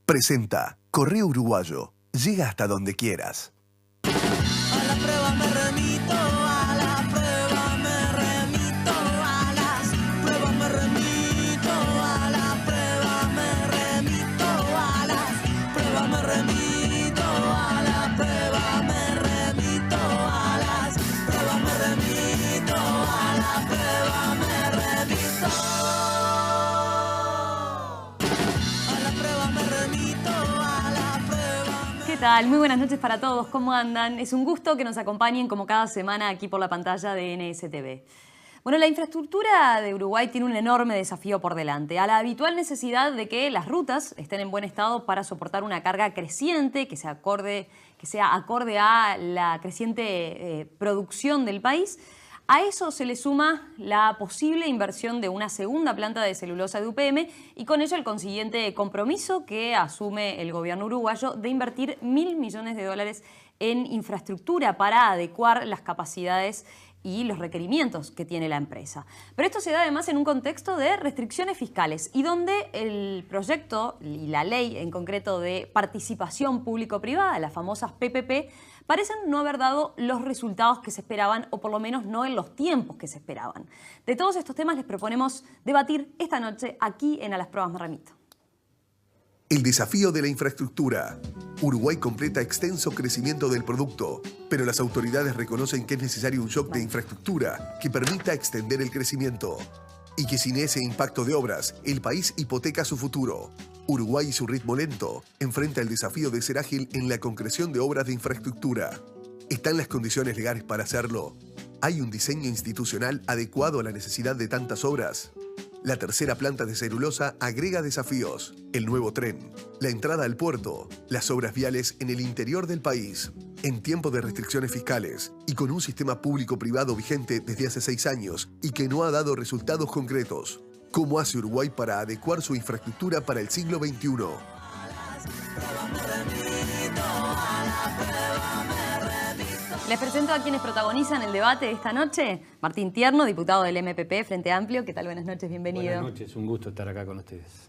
Presenta Correo Uruguayo. Llega hasta donde quieras. A la prueba me remito, a la prueba me remito, a las pruebas me remito, a la prueba me remito, a las pruebas me remito, a la prueba me remito, a las pruebas me remito, a la prueba me remito. A la prueba me remito, a la prueba. ¿Qué tal? Muy buenas noches para todos. ¿Cómo andan? Es un gusto que nos acompañen como cada semana aquí por la pantalla de NSTV. Bueno, la infraestructura de Uruguay tiene un enorme desafío por delante, a la habitual necesidad de que las rutas estén en buen estado para soportar una carga creciente que sea acorde a la creciente producción del país. A eso se le suma la posible inversión de una segunda planta de celulosa de UPM y con ello el consiguiente compromiso que asume el gobierno uruguayo de invertir $1.000 millones en infraestructura para adecuar las capacidades y los requerimientos que tiene la empresa. Pero esto se da además en un contexto de restricciones fiscales y donde el proyecto y la ley en concreto de participación público-privada, las famosas PPP, parecen no haber dado los resultados que se esperaban o por lo menos no en los tiempos que se esperaban. De todos estos temas les proponemos debatir esta noche aquí en A las Pruebas me remito. El desafío de la infraestructura. Uruguay completa extenso crecimiento del producto, pero las autoridades reconocen que es necesario un shock de infraestructura que permita extender el crecimiento. Y que sin ese impacto de obras, el país hipoteca su futuro. Uruguay y su ritmo lento enfrenta el desafío de ser ágil en la concreción de obras de infraestructura. ¿Están las condiciones legales para hacerlo? ¿Hay un diseño institucional adecuado a la necesidad de tantas obras? La tercera planta de celulosa agrega desafíos. El nuevo tren, la entrada al puerto, las obras viales en el interior del país. En tiempo de restricciones fiscales y con un sistema público-privado vigente desde hace 6 años y que no ha dado resultados concretos. ¿Cómo hace Uruguay para adecuar su infraestructura para el siglo XXI? Les presento a quienes protagonizan el debate de esta noche. Martín Tierno, diputado del MPP, Frente Amplio. ¿Qué tal? Buenas noches, bienvenido. Buenas noches, un gusto estar acá con ustedes.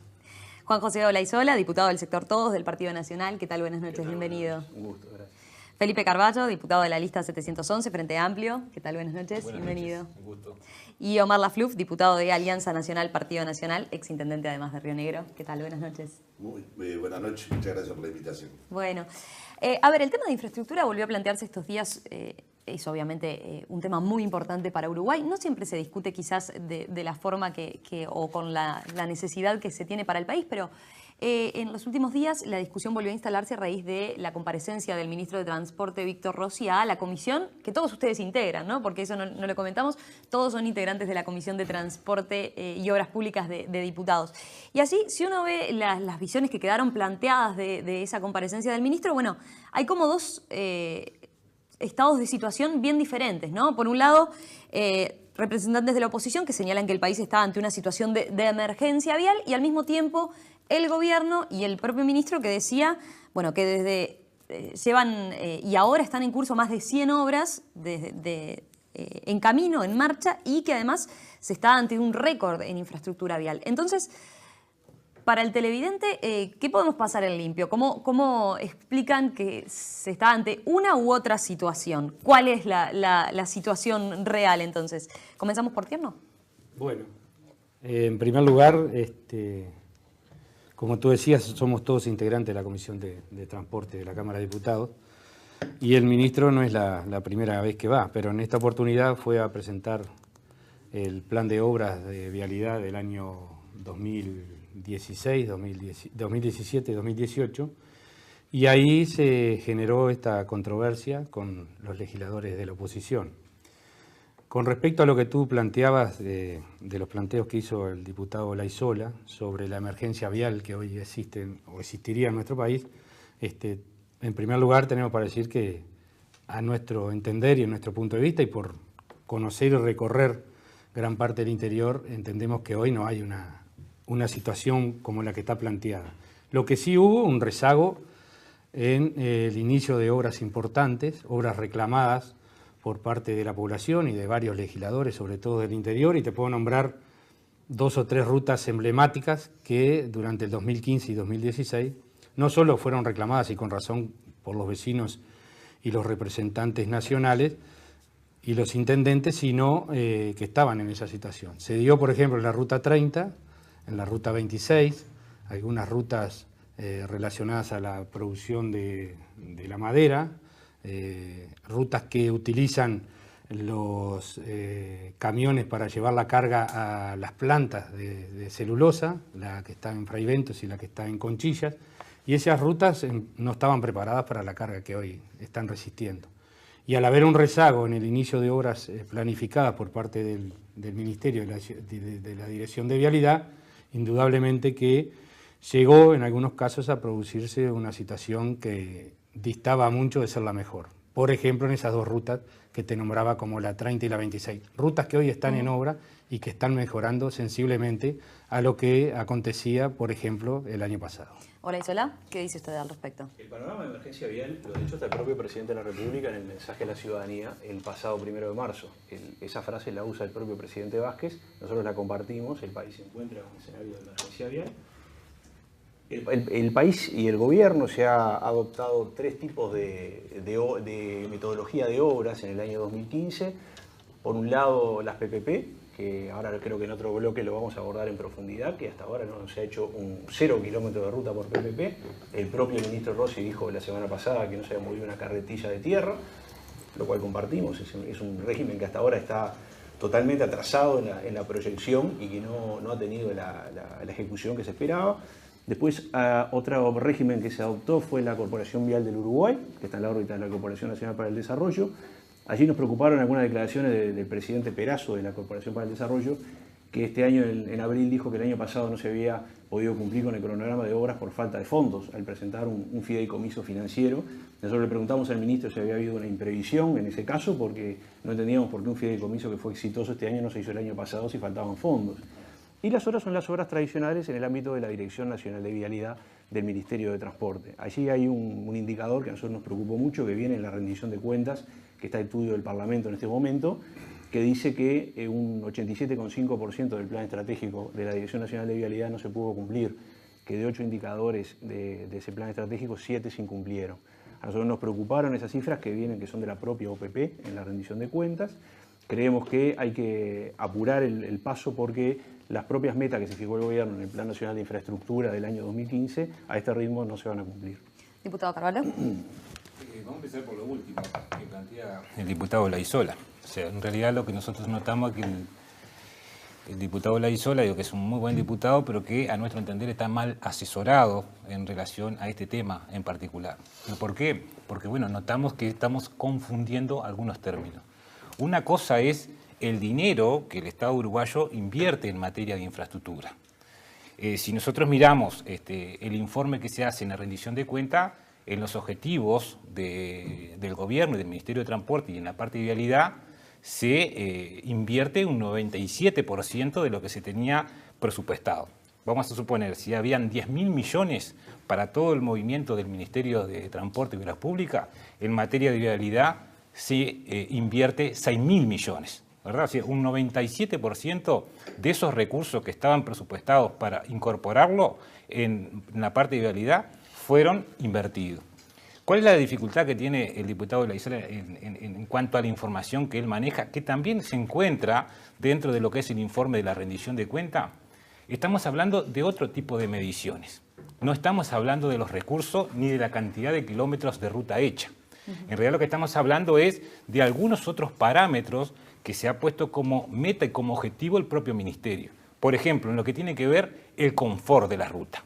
Juan José Olaizola, diputado del sector Todos del Partido Nacional. ¿Qué tal? Buenas noches, bienvenido. Un gusto, gracias. Felipe Carballo, diputado de la lista 711, Frente Amplio. ¿Qué tal? Buenas noches, bienvenido. Noches, un gusto. Y Omar Lafluf, diputado de Alianza Nacional, Partido Nacional, exintendente además de Río Negro. ¿Qué tal? Buenas noches. Muy buenas noches, muchas gracias por la invitación. Bueno, a ver, el tema de infraestructura volvió a plantearse estos días. Es obviamente un tema muy importante para Uruguay. No siempre se discute quizás de la forma o con la necesidad que se tiene para el país, pero en los últimos días la discusión volvió a instalarse a raíz de la comparecencia del ministro de Transporte, Víctor Rossi, a la comisión que todos ustedes integran, ¿no? Porque eso no lo comentamos. Todos son integrantes de la Comisión de Transporte y Obras Públicas de Diputados. Y así, si uno ve las visiones que quedaron planteadas de esa comparecencia del ministro, bueno, hay como dos estados de situación bien diferentes, ¿no? Por un lado, representantes de la oposición que señalan que el país está ante una situación de emergencia vial y al mismo tiempo el gobierno y el propio ministro que decía, bueno, que desde llevan y ahora están en curso más de 100 obras en camino, en marcha y que además se está ante un récord en infraestructura vial. Entonces, para el televidente, ¿qué podemos pasar en limpio? ¿Cómo explican que se está ante una u otra situación? ¿Cuál es la situación real entonces? ¿Comenzamos por Tierno? Bueno, en primer lugar, como tú decías, somos todos integrantes de la Comisión de Transporte de la Cámara de Diputados y el ministro no es la primera vez que va, pero en esta oportunidad fue a presentar el plan de obras de vialidad del año 2016, 2017, 2018 y ahí se generó esta controversia con los legisladores de la oposición. Con respecto a lo que tú planteabas de los planteos que hizo el diputado Olaizola sobre la emergencia vial que hoy existe o existiría en nuestro país, en primer lugar tenemos para decir que a nuestro entender y a nuestro punto de vista y por conocer y recorrer gran parte del interior, entendemos que hoy no hay una situación como la que está planteada. Lo que sí hubo un rezago en el inicio de obras importantes, obras reclamadas por parte de la población y de varios legisladores, sobre todo del interior, y te puedo nombrar 2 o 3 rutas emblemáticas que durante el 2015 y 2016 no solo fueron reclamadas y con razón por los vecinos y los representantes nacionales y los intendentes, sino que estaban en esa situación. Se dio, por ejemplo, en la Ruta 30, en la Ruta 26, algunas rutas relacionadas a la producción de la madera, rutas que utilizan los camiones para llevar la carga a las plantas de celulosa, la que está en Fraiventos y la que está en Conchillas, y esas rutas no estaban preparadas para la carga que hoy están resistiendo. Y al haber un rezago en el inicio de obras planificadas por parte del Ministerio de la Dirección de Vialidad, indudablemente que llegó en algunos casos a producirse una situación que distaba mucho de ser la mejor. Por ejemplo, en esas dos rutas que te nombraba como la 30 y la 26. Rutas que hoy están en obra y que están mejorando sensiblemente a lo que acontecía, por ejemplo, el año pasado. Hola Isola, ¿qué dice usted al respecto? El panorama de emergencia vial lo ha dicho hasta el propio presidente de la República en el mensaje a la ciudadanía el pasado 1 de marzo. Esa frase la usa el propio presidente Vázquez, nosotros la compartimos, el país se encuentra en un escenario de emergencia vial. El país y el gobierno se ha adoptado 3 tipos de metodología de obras en el año 2015. Por un lado, las PPP, que ahora creo que en otro bloque lo vamos a abordar en profundidad, que hasta ahora no se ha hecho un 0 kilómetro de ruta por PPP. El propio ministro Rossi dijo la semana pasada que no se había movido una carretilla de tierra, lo cual compartimos. Es un régimen que hasta ahora está totalmente atrasado en la proyección y que no ha tenido la ejecución que se esperaba. Después, otro régimen que se adoptó fue la Corporación Vial del Uruguay, que está en la órbita de la Corporación Nacional para el Desarrollo. Allí nos preocuparon algunas declaraciones del presidente Perazo de la Corporación para el Desarrollo, que este año, en abril, dijo que el año pasado no se había podido cumplir con el cronograma de obras por falta de fondos, al presentar un fideicomiso financiero. Nosotros le preguntamos al ministro si había habido una imprevisión en ese caso, porque no entendíamos por qué un fideicomiso que fue exitoso este año no se hizo el año pasado si faltaban fondos. Y las obras son las obras tradicionales en el ámbito de la Dirección Nacional de Vialidad del Ministerio de Transporte. Allí hay un indicador que a nosotros nos preocupó mucho, que viene en la rendición de cuentas, que está a estudio del Parlamento en este momento, que dice que un 87,5% del plan estratégico de la Dirección Nacional de Vialidad no se pudo cumplir, que de 8 indicadores de ese plan estratégico, 7 se incumplieron. A nosotros nos preocuparon esas cifras que vienen, que son de la propia OPP en la rendición de cuentas. Creemos que hay que apurar el paso porque las propias metas que se fijó el gobierno en el Plan Nacional de Infraestructura del año 2015, a este ritmo no se van a cumplir. Diputado Carvalho. Vamos a empezar por lo último que plantea el diputado Laizola. O sea, en realidad lo que nosotros notamos es que el diputado Laizola, digo que es un muy buen diputado, pero que a nuestro entender está mal asesorado en relación a este tema en particular. ¿Por qué? Porque bueno, notamos que estamos confundiendo algunos términos. Una cosa es el dinero que el Estado uruguayo invierte en materia de infraestructura. Si nosotros miramos el informe que se hace en la rendición de cuentas, en los objetivos del gobierno y del Ministerio de Transporte y en la parte de vialidad, se invierte un 97% de lo que se tenía presupuestado. Vamos a suponer, si habían 10.000 millones para todo el movimiento del Ministerio de Transporte y Obras Públicas, en materia de vialidad se invierte 6.000 millones. ¿Verdad? O sea, un 97% de esos recursos que estaban presupuestados para incorporarlo en la parte de vialidad fueron invertidos. ¿Cuál es la dificultad que tiene el diputado Laizola en cuanto a la información que él maneja, que también se encuentra dentro de lo que es el informe de la rendición de cuenta? Estamos hablando de otro tipo de mediciones. No estamos hablando de los recursos ni de la cantidad de kilómetros de ruta hecha. En realidad lo que estamos hablando es de algunos otros parámetros que se ha puesto como meta y como objetivo el propio ministerio. Por ejemplo, en lo que tiene que ver el confort de la ruta,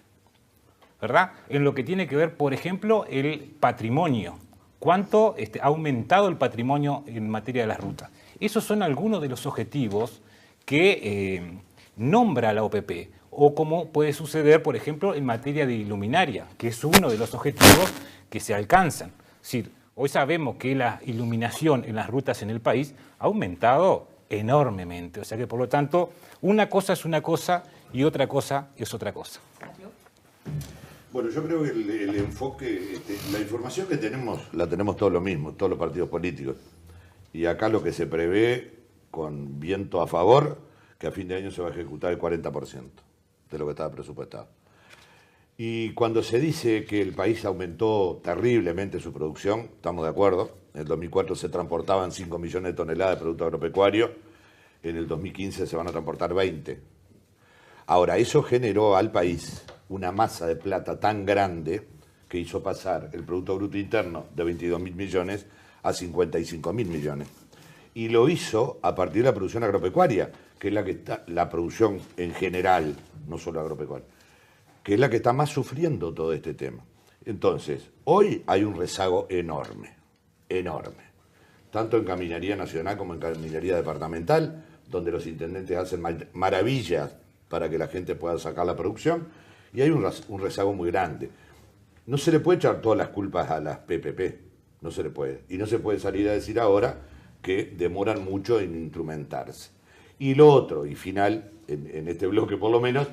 ¿verdad? En lo que tiene que ver, por ejemplo, el patrimonio. ¿Cuánto ha aumentado el patrimonio en materia de las rutas? Esos son algunos de los objetivos que nombra la OPP. O como puede suceder, por ejemplo, en materia de iluminaria, que es uno de los objetivos que se alcanzan. Es decir, hoy sabemos que la iluminación en las rutas en el país ha aumentado enormemente. O sea que, por lo tanto, una cosa es una cosa y otra cosa es otra cosa. Bueno, yo creo que el enfoque, la información que tenemos, la tenemos todos lo mismo, todos los partidos políticos. Y acá lo que se prevé, con viento a favor, que a fin de año se va a ejecutar el 40% de lo que estaba presupuestado. Y cuando se dice que el país aumentó terriblemente su producción, estamos de acuerdo. En el 2004 se transportaban 5 millones de toneladas de producto agropecuario, en el 2015 se van a transportar 20. Ahora, eso generó al país una masa de plata tan grande que hizo pasar el Producto Bruto Interno de 22.000 millones a 55.000 millones. Y lo hizo a partir de la producción agropecuaria, que es la que está, la producción en general, no solo agropecuaria, que es la que está más sufriendo todo este tema. Entonces, hoy hay un rezago enorme, enorme, tanto en Caminaría Nacional como en Caminaría Departamental, donde los intendentes hacen maravillas para que la gente pueda sacar la producción, y hay un rezago muy grande. No se le puede echar todas las culpas a las PPP, no se le puede. Y no se puede salir a decir ahora que demoran mucho en instrumentarse. Y lo otro, y final, en este bloque por lo menos,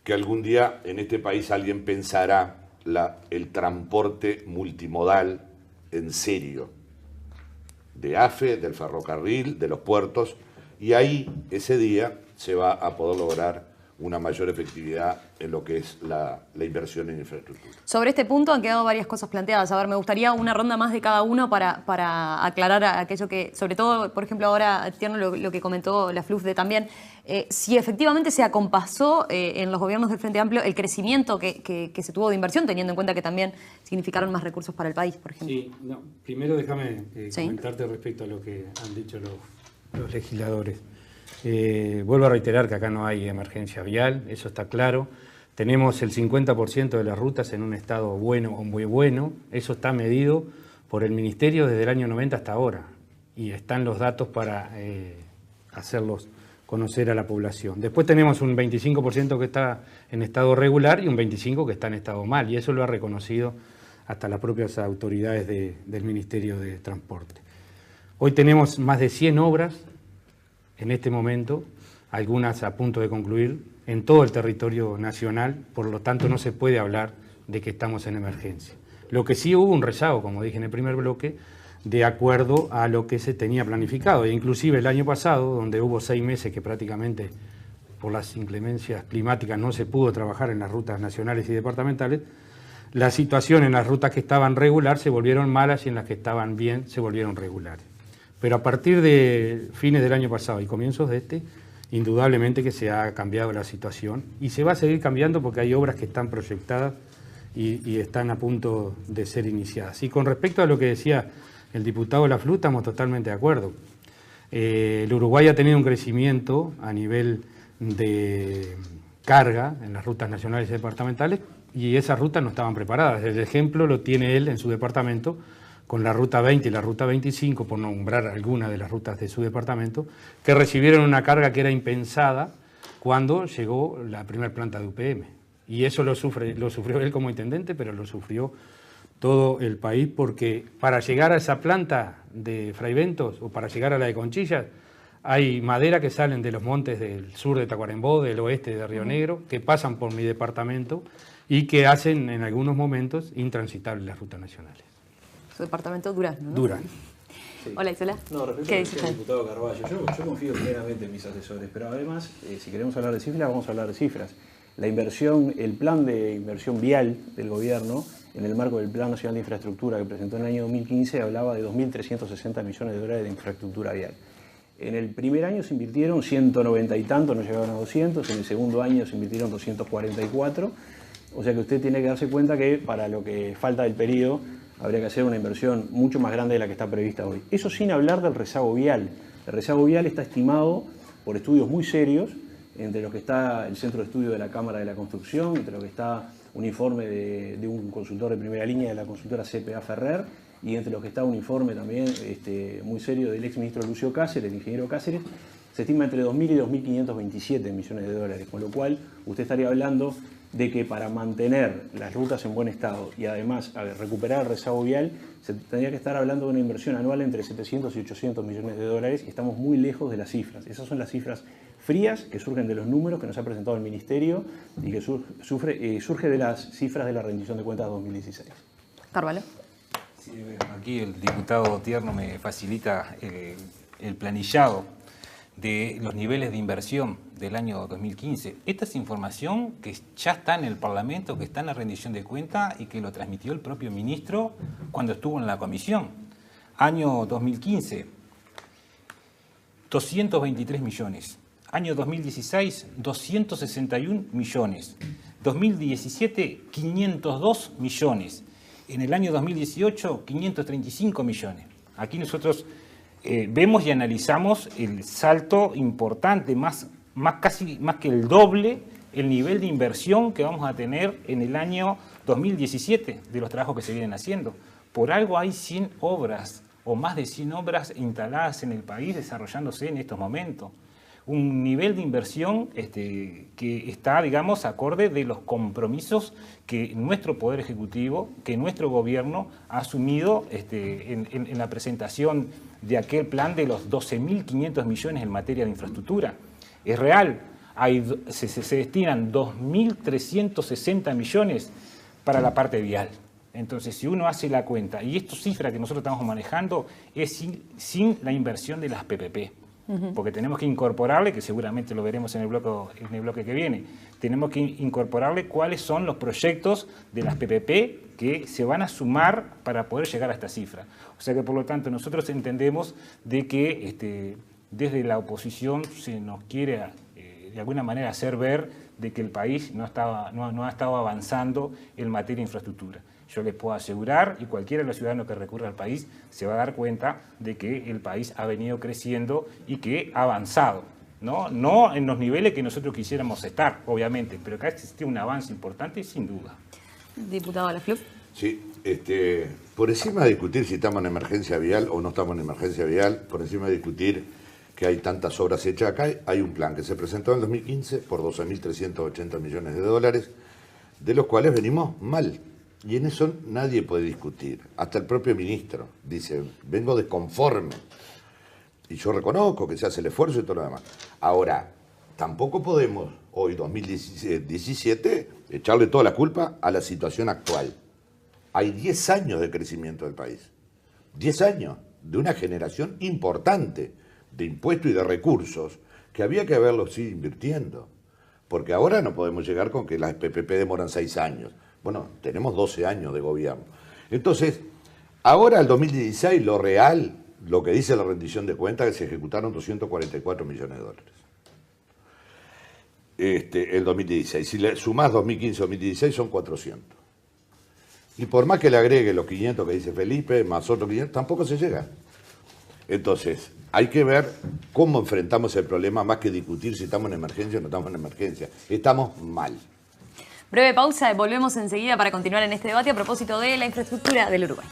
que algún día en este país alguien pensará el transporte multimodal en serio, de AFE, del ferrocarril, de los puertos, y ahí, ese día, se va a poder lograr una mayor efectividad en lo que es la inversión en infraestructura. Sobre este punto han quedado varias cosas planteadas. A ver, me gustaría una ronda más de cada uno para aclarar aquello que, sobre todo, por ejemplo, ahora, Tierno, lo que comentó la FLUFDE también, si efectivamente se acompasó en los gobiernos del Frente Amplio el crecimiento que se tuvo de inversión, teniendo en cuenta que también significaron más recursos para el país, por ejemplo. Sí, no, primero déjame comentarte respecto a lo que han dicho los legisladores. Vuelvo a reiterar que acá no hay emergencia vial, eso está claro. Tenemos el 50% de las rutas en un estado bueno o muy bueno. Eso está medido por el Ministerio desde el año 90 hasta ahora. Y están los datos para hacerlos conocer a la población. Después tenemos un 25% que está en estado regular y un 25% que está en estado mal. Y eso lo ha reconocido hasta las propias autoridades del Ministerio de Transporte. Hoy tenemos más de 100 obras en este momento, algunas a punto de concluir, en todo el territorio nacional, por lo tanto no se puede hablar de que estamos en emergencia. Lo que sí hubo un rezago, como dije en el primer bloque, de acuerdo a lo que se tenía planificado, e inclusive el año pasado, donde hubo 6 meses que prácticamente por las inclemencias climáticas no se pudo trabajar en las rutas nacionales y departamentales, la situación en las rutas que estaban regular se volvieron malas y en las que estaban bien se volvieron regulares. Pero a partir de fines del año pasado y comienzos de este, indudablemente que se ha cambiado la situación y se va a seguir cambiando porque hay obras que están proyectadas y están a punto de ser iniciadas. Y con respecto a lo que decía el diputado Laflú, estamos totalmente de acuerdo. El Uruguay ha tenido un crecimiento a nivel de carga en las rutas nacionales y departamentales y esas rutas no estaban preparadas. El ejemplo lo tiene él en su departamento, con la Ruta 20 y la Ruta 25, por nombrar algunas de las rutas de su departamento, que recibieron una carga que era impensada cuando llegó la primera planta de UPM. Y eso lo sufrió él como intendente, pero lo sufrió todo el país, porque para llegar a esa planta de Fraiventos o para llegar a la de Conchillas, hay madera que salen de los montes del sur de Tacuarembó, del oeste de Río Negro, que pasan por mi departamento y que hacen en algunos momentos intransitables las rutas nacionales. Su departamento Durazno, ¿no? Durazno. Sí. Hola, Isola. No, respecto ¿Qué a lo que dice dice el usted? diputado Carballo, yo confío plenamente en mis asesores, pero además, si queremos hablar de cifras, vamos a hablar de cifras. La inversión, el plan de inversión vial del gobierno, en el marco del Plan Nacional de Infraestructura que presentó en el año 2015, hablaba de 2.360 millones de dólares de infraestructura vial. En el primer año se invirtieron 190 y tanto, no llegaron a 200, en el segundo año se invirtieron 244, o sea que usted tiene que darse cuenta que para lo que falta del periodo habría que hacer una inversión mucho más grande de la que está prevista hoy. Eso sin hablar del rezago vial. El rezago vial está estimado por estudios muy serios, entre los que está el Centro de Estudio de la Cámara de la Construcción, entre los que está un informe de un consultor de primera línea de la consultora CPA Ferrer, y entre los que está un informe también muy serio del exministro Lucio Cáceres, el ingeniero Cáceres. Se estima entre 2.000 y 2.527 millones de dólares, con lo cual usted estaría hablando de que para mantener las rutas en buen estado y además recuperar el rezago vial, se tendría que estar hablando de una inversión anual entre 700 y 800 millones de dólares y estamos muy lejos de las cifras. Esas son las cifras frías que surgen de los números que nos ha presentado el Ministerio y que surge de las cifras de la rendición de cuentas 2016. Carvalho. Sí, aquí el diputado Tierno me facilita el planillado. de los niveles de inversión del año 2015. Esta es información que ya está en el Parlamento, que está en la rendición de cuentas y que lo transmitió el propio ministro cuando estuvo en la comisión. Año 2015, 223 millones. Año 2016, 261 millones. 2017, 502 millones. En el año 2018, 535 millones. Aquí nosotros vemos y analizamos el salto importante, casi más que el doble, el nivel de inversión que vamos a tener en el año 2017 de los trabajos que se vienen haciendo. Por algo hay 100 obras o más de 100 obras instaladas en el país desarrollándose en estos momentos. Un nivel de inversión que está, digamos, acorde de los compromisos que nuestro Poder Ejecutivo, que nuestro Gobierno ha asumido en la presentación de aquel plan de los 12.500 millones en materia de infraestructura. Es real, se destinan 2.360 millones para la parte vial. Entonces, si uno hace la cuenta, y esta cifra que nosotros estamos manejando es sin la inversión de las PPP. Porque tenemos que incorporarle, que seguramente lo veremos en el bloque que viene, tenemos que incorporarle cuáles son los proyectos de las PPP que se van a sumar para poder llegar a esta cifra. O sea que, por lo tanto, nosotros entendemos de que desde la oposición se nos quiere de alguna manera hacer ver de que el país no ha estado avanzando en materia de infraestructura. Yo les puedo asegurar, y cualquiera de los ciudadanos que recurra al país se va a dar cuenta de que el país ha venido creciendo y que ha avanzado. No en los niveles que nosotros quisiéramos estar, obviamente, pero acá existe un avance importante, sin duda. Diputado Lafleur. Sí, por encima de discutir si estamos en emergencia vial o no estamos en emergencia vial, por encima de discutir que hay tantas obras hechas acá, hay un plan que se presentó en el 2015 por 12.380 millones de dólares, de los cuales venimos mal. Y en eso nadie puede discutir. Hasta el propio ministro dice, vengo desconforme. Y yo reconozco que se hace el esfuerzo y todo lo demás. Ahora, tampoco podemos, hoy 2017, echarle toda la culpa a la situación actual. Hay 10 años de crecimiento del país. 10 años de una generación importante de impuestos y de recursos que había que haberlos ido invirtiendo. Porque ahora no podemos llegar con que las PPP demoran 6 años. Bueno, tenemos 12 años de gobierno. Entonces, ahora el 2016, lo real, lo que dice la rendición de cuentas, es que se ejecutaron 244 millones de dólares. El 2016. Si le sumás 2015-2016, son 400. Y por más que le agregue los 500 que dice Felipe, más otros 500, tampoco se llega. Entonces, hay que ver cómo enfrentamos el problema, más que discutir si estamos en emergencia o no estamos en emergencia. Estamos mal. Breve pausa y volvemos enseguida para continuar en este debate a propósito de la infraestructura del Uruguay.